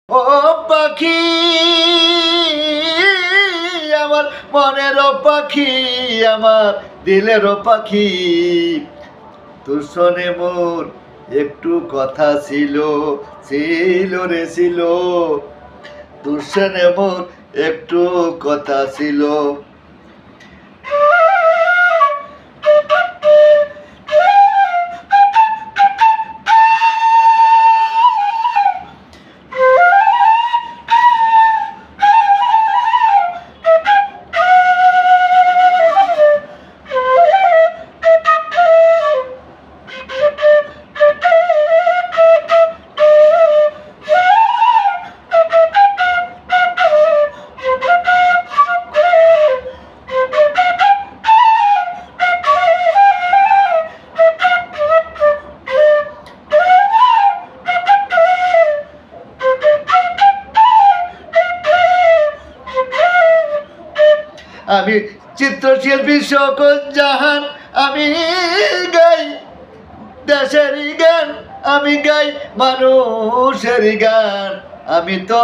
ও পাখি আমার মনেরও পাখি, আমার দিলেরও পাখি, তোর সনে মোর একটু কথা ছিল, ছিল রে ছিল, তোর সনে মোর একটু কথা ছিল। আমি চিত্রশিল্পী সকল জাহান, আমি গাই দেশেরই গান, আমি গাই মানুষেরই গান। আমি তো